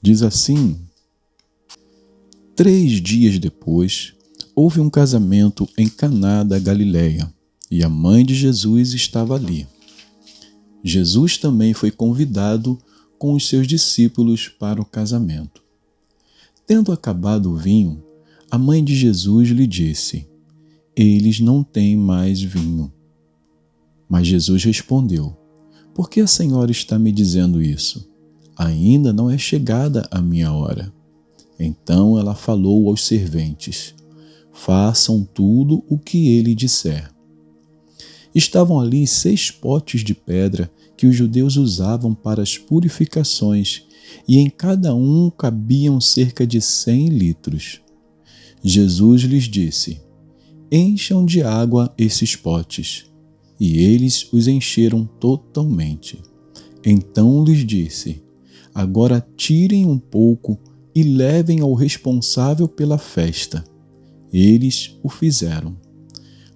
Diz assim: 3 dias depois, houve um casamento em Caná da Galileia, e a mãe de Jesus estava ali. Jesus também foi convidado com os seus discípulos para o casamento. Tendo acabado o vinho, a mãe de Jesus lhe disse: eles não têm mais vinho. Mas Jesus respondeu: por que a senhora está me dizendo isso? Ainda não é chegada a minha hora. Então ela falou aos serventes: façam tudo o que ele disser. Estavam ali 6 potes de pedra que os judeus usavam para as purificações, e em cada um cabiam cerca de 100 litros. Jesus lhes disse: encham de água esses potes. E eles os encheram totalmente. Então lhes disse: agora tirem um pouco e levem ao responsável pela festa. Eles o fizeram.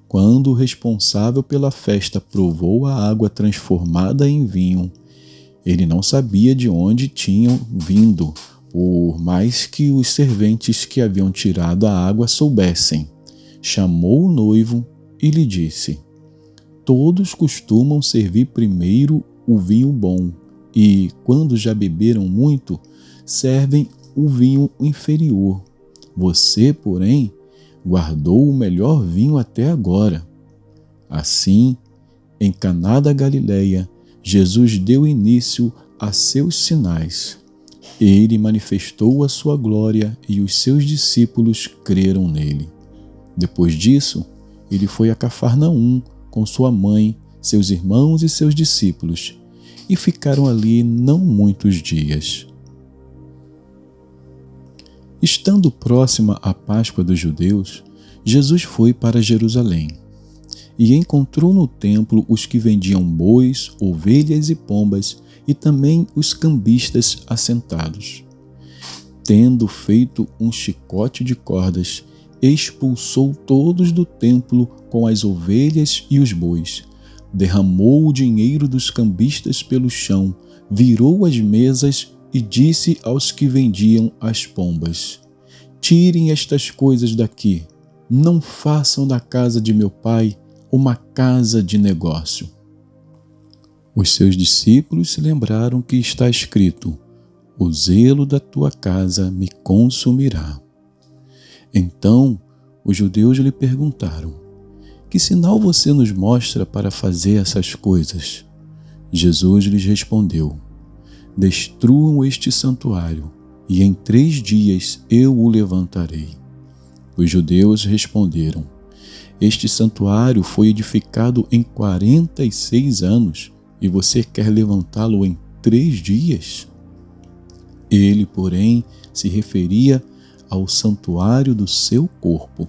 Quando o responsável pela festa provou a água transformada em vinho, ele não sabia de onde tinham vindo, por mais que os serventes que haviam tirado a água soubessem. Chamou o noivo e lhe disse: todos costumam servir primeiro o vinho bom, e, quando já beberam muito, servem o vinho inferior. Você, porém, guardou o melhor vinho até agora. Assim, em Caná da Galileia, Jesus deu início a seus sinais. Ele manifestou a sua glória e os seus discípulos creram nele. Depois disso, ele foi a Cafarnaum com sua mãe, seus irmãos e seus discípulos, e ficaram ali não muitos dias. Estando próxima a Páscoa dos judeus, Jesus foi para Jerusalém e encontrou no templo os que vendiam bois, ovelhas e pombas e também os cambistas assentados. Tendo feito um chicote de cordas, expulsou todos do templo com as ovelhas e os bois, derramou o dinheiro dos cambistas pelo chão, virou as mesas e disse aos que vendiam as pombas: tirem estas coisas daqui, não façam da casa de meu pai uma casa de negócio. Os seus discípulos se lembraram que está escrito: o zelo da tua casa me consumirá. Então os judeus lhe perguntaram: que sinal você nos mostra para fazer essas coisas? Jesus lhes respondeu: destruam este santuário, e em 3 dias eu o levantarei. Os judeus responderam: este santuário foi edificado em 46 anos, e você quer levantá-lo em 3 dias? Ele, porém, se referia ao santuário do seu corpo.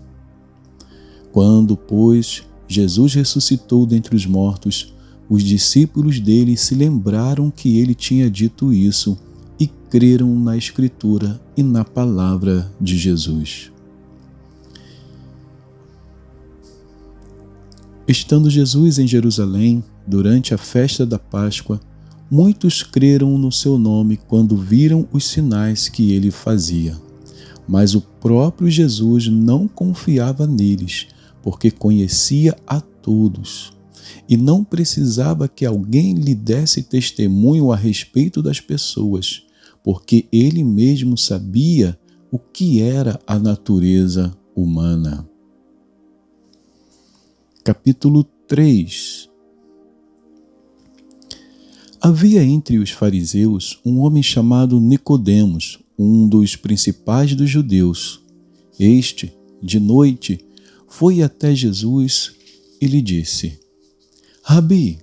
Quando, pois, Jesus ressuscitou dentre os mortos, os discípulos dele se lembraram que ele tinha dito isso e creram na Escritura e na palavra de Jesus. Estando Jesus em Jerusalém, durante a festa da Páscoa, muitos creram no seu nome quando viram os sinais que ele fazia. Mas o próprio Jesus não confiava neles, porque conhecia a todos, e não precisava que alguém lhe desse testemunho a respeito das pessoas, porque ele mesmo sabia o que era a natureza humana. Capítulo 3. Havia entre os fariseus um homem chamado Nicodemos, um dos principais dos judeus. Este, de noite, foi até Jesus e lhe disse: Rabi,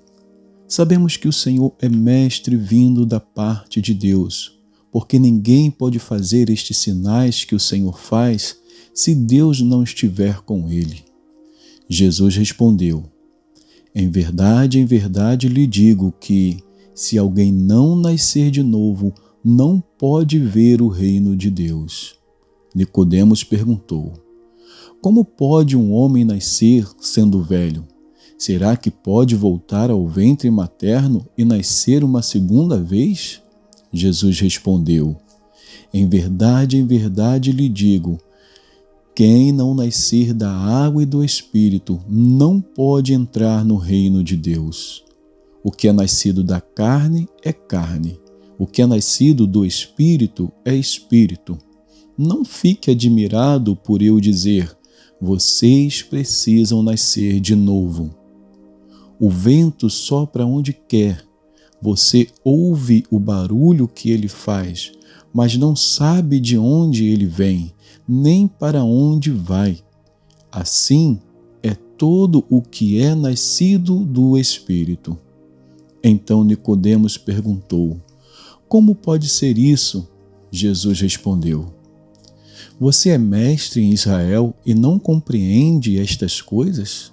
sabemos que o Senhor é mestre vindo da parte de Deus, porque ninguém pode fazer estes sinais que o Senhor faz se Deus não estiver com ele. Jesus respondeu: em verdade lhe digo que, se alguém não nascer de novo, não pode ver o reino de Deus. Nicodemos perguntou: como pode um homem nascer sendo velho? Será que pode voltar ao ventre materno e nascer uma segunda vez? Jesus respondeu: em verdade lhe digo, quem não nascer da água e do Espírito não pode entrar no reino de Deus. O que é nascido da carne é carne, o que é nascido do Espírito é Espírito. Não fique admirado por eu dizer, vocês precisam nascer de novo. O vento sopra onde quer, você ouve o barulho que ele faz, mas não sabe de onde ele vem, nem para onde vai. Assim é todo o que é nascido do Espírito. Então Nicodemos perguntou, como pode ser isso? Jesus respondeu, você é mestre em Israel e não compreende estas coisas?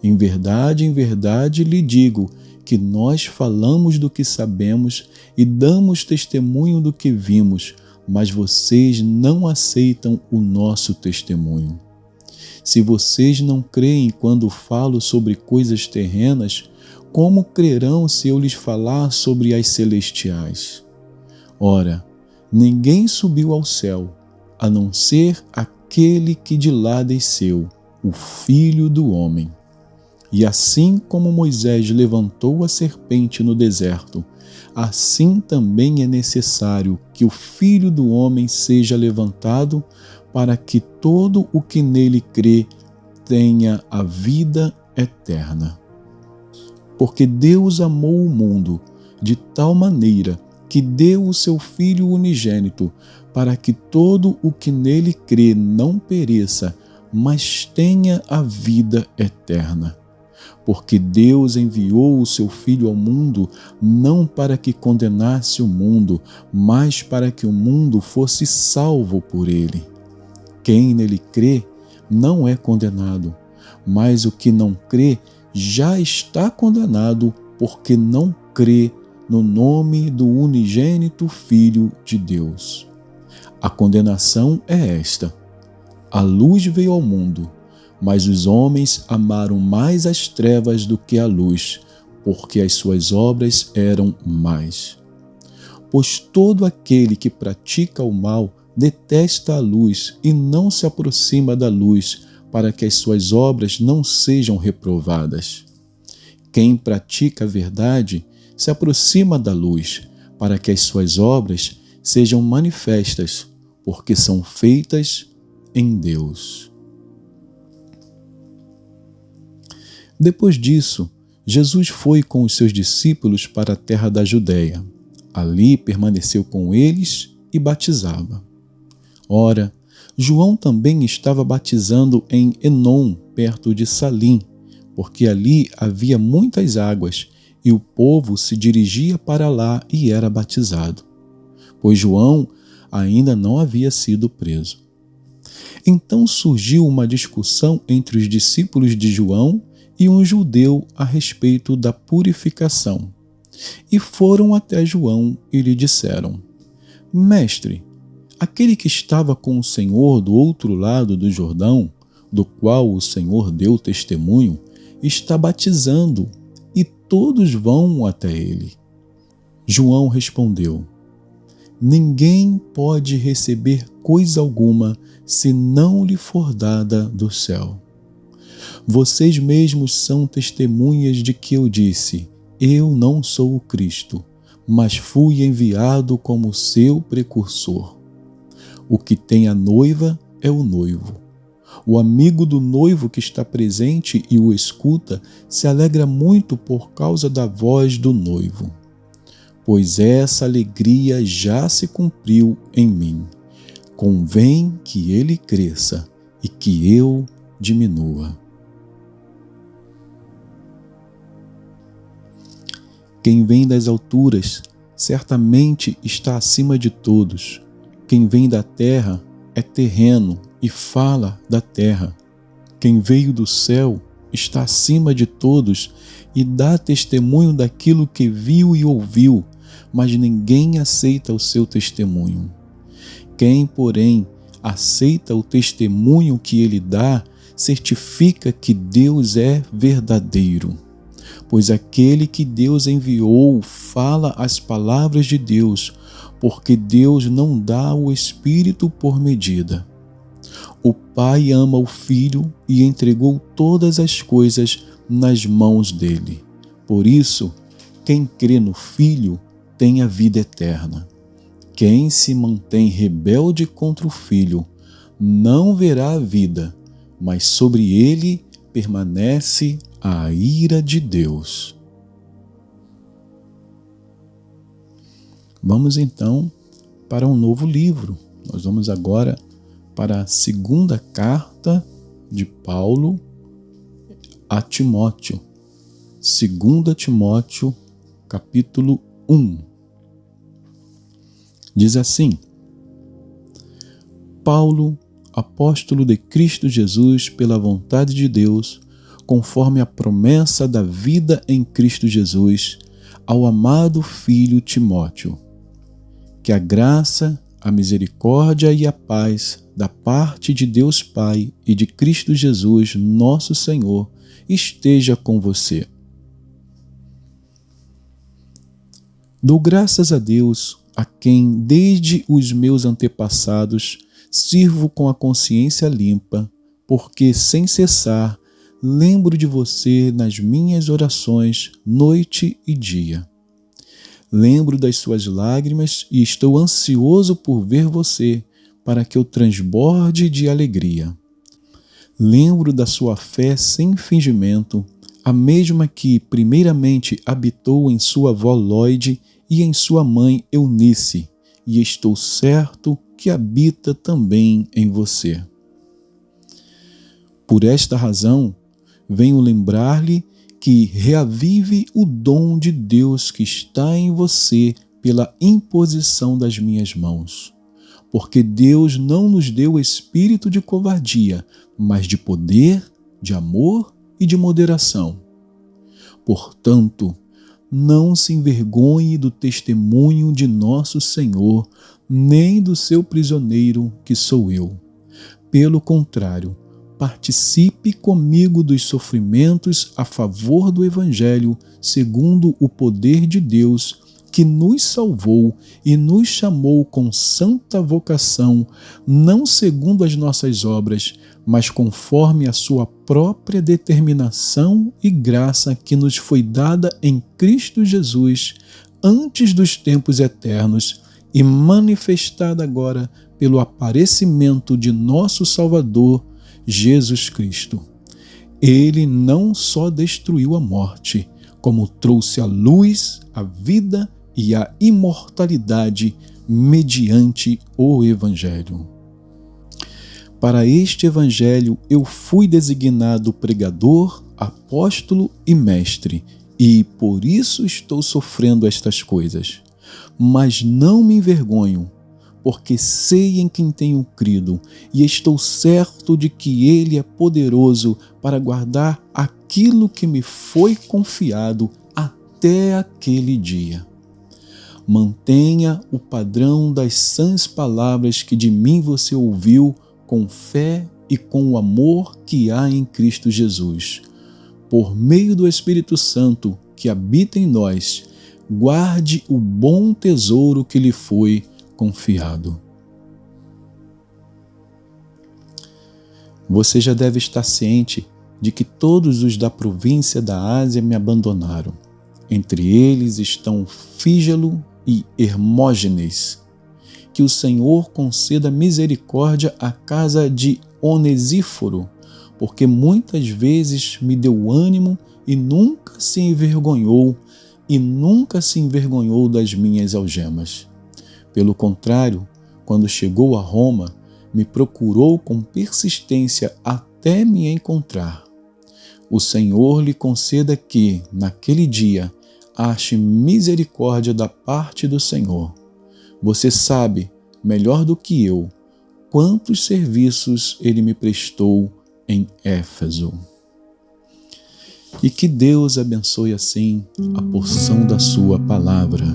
Em verdade lhe digo que nós falamos do que sabemos e damos testemunho do que vimos, mas vocês não aceitam o nosso testemunho. Se vocês não creem quando falo sobre coisas terrenas, como crerão se eu lhes falar sobre as celestiais? Ora, ninguém subiu ao céu, a não ser aquele que de lá desceu, o Filho do Homem. E assim como Moisés levantou a serpente no deserto, assim também é necessário que o Filho do Homem seja levantado para que todo o que nele crê tenha a vida eterna. Porque Deus amou o mundo de tal maneira que deu o seu Filho unigênito para que todo o que nele crê não pereça, mas tenha a vida eterna. Porque Deus enviou o seu Filho ao mundo não para que condenasse o mundo, mas para que o mundo fosse salvo por ele. Quem nele crê não é condenado, mas o que não crê já está condenado porque não crê no nome do unigênito Filho de Deus. A condenação é esta: a luz veio ao mundo, mas os homens amaram mais as trevas do que a luz, porque as suas obras eram más. Pois todo aquele que pratica o mal detesta a luz e não se aproxima da luz, para que as suas obras não sejam reprovadas. Quem pratica a verdade se aproxima da luz, para que as suas obras sejam manifestas, porque são feitas em Deus. Depois disso, Jesus foi com os seus discípulos para a terra da Judéia. Ali permaneceu com eles e batizava. Ora, João também estava batizando em Enom, perto de Salim, porque ali havia muitas águas, e o povo se dirigia para lá e era batizado, pois João ainda não havia sido preso. Então surgiu uma discussão entre os discípulos de João e um judeu a respeito da purificação. E foram até João e lhe disseram: Mestre, aquele que estava com o Senhor do outro lado do Jordão, do qual o Senhor deu testemunho, está batizando, e todos vão até ele. João respondeu: Ninguém pode receber coisa alguma se não lhe for dada do céu. Vocês mesmos são testemunhas de que eu disse: Eu não sou o Cristo, mas fui enviado como seu precursor. O que tem a noiva é o noivo. O amigo do noivo que está presente e o escuta se alegra muito por causa da voz do noivo. Pois essa alegria já se cumpriu em mim. Convém que ele cresça e que eu diminua. Quem vem das alturas certamente está acima de todos. Quem vem da terra é terreno e fala da terra. Quem veio do céu está acima de todos e dá testemunho daquilo que viu e ouviu, mas ninguém aceita o seu testemunho. Quem, porém, aceita o testemunho que ele dá, certifica que Deus é verdadeiro. Pois aquele que Deus enviou fala as palavras de Deus, porque Deus não dá o Espírito por medida. O Pai ama o Filho e entregou todas as coisas nas mãos dele. Por isso, quem crê no Filho tem a vida eterna. Quem se mantém rebelde contra o Filho não verá a vida, mas sobre ele permanece a ira de Deus. Vamos então para um novo livro. Nós vamos agora para a segunda carta de Paulo a Timóteo. 2 Timóteo, capítulo 1. Diz assim: Paulo, apóstolo de Cristo Jesus, pela vontade de Deus, conforme a promessa da vida em Cristo Jesus, ao amado filho Timóteo. Que a graça, a misericórdia e a paz da parte de Deus Pai e de Cristo Jesus, nosso Senhor, esteja com você. Dou graças a Deus, a quem, desde os meus antepassados, sirvo com a consciência limpa, porque, sem cessar, lembro de você nas minhas orações, noite e dia. Lembro das suas lágrimas e estou ansioso por ver você, para que eu transborde de alegria. Lembro da sua fé sem fingimento, a mesma que primeiramente habitou em sua avó Lóide e em sua mãe Eunice, e estou certo que habita também em você. Por esta razão, venho lembrar-lhe que reavive o dom de Deus que está em você pela imposição das minhas mãos. Porque Deus não nos deu espírito de covardia, mas de poder, de amor e de moderação. Portanto, não se envergonhe do testemunho de nosso Senhor, nem do seu prisioneiro, que sou eu. Pelo contrário, participe comigo dos sofrimentos a favor do Evangelho, segundo o poder de Deus, que nos salvou e nos chamou com santa vocação, não segundo as nossas obras, mas conforme a sua própria determinação e graça que nos foi dada em Cristo Jesus, antes dos tempos eternos, e manifestada agora pelo aparecimento de nosso Salvador, Jesus Cristo. Ele não só destruiu a morte, como trouxe à luz a vida e a imortalidade mediante o Evangelho. Para este Evangelho eu fui designado pregador, apóstolo e mestre, e por isso estou sofrendo estas coisas. Mas não me envergonho, porque sei em quem tenho crido, e estou certo de que Ele é poderoso para guardar aquilo que me foi confiado até aquele dia. Mantenha o padrão das sãs palavras que de mim você ouviu, com fé e com o amor que há em Cristo Jesus. Por meio do Espírito Santo que habita em nós, guarde o bom tesouro que lhe foi confiado. Você já deve estar ciente de que todos os da província da Ásia me abandonaram. Entre eles estão Fígelo e Hermógenes. Que o Senhor conceda misericórdia à casa de Onesíforo, porque muitas vezes me deu ânimo e nunca se envergonhou das minhas algemas. Pelo contrário, quando chegou a Roma, me procurou com persistência até me encontrar. O Senhor lhe conceda que, naquele dia, ache misericórdia da parte do Senhor. Você sabe, melhor do que eu, quantos serviços ele me prestou em Éfeso. E que Deus abençoe assim a porção da sua palavra.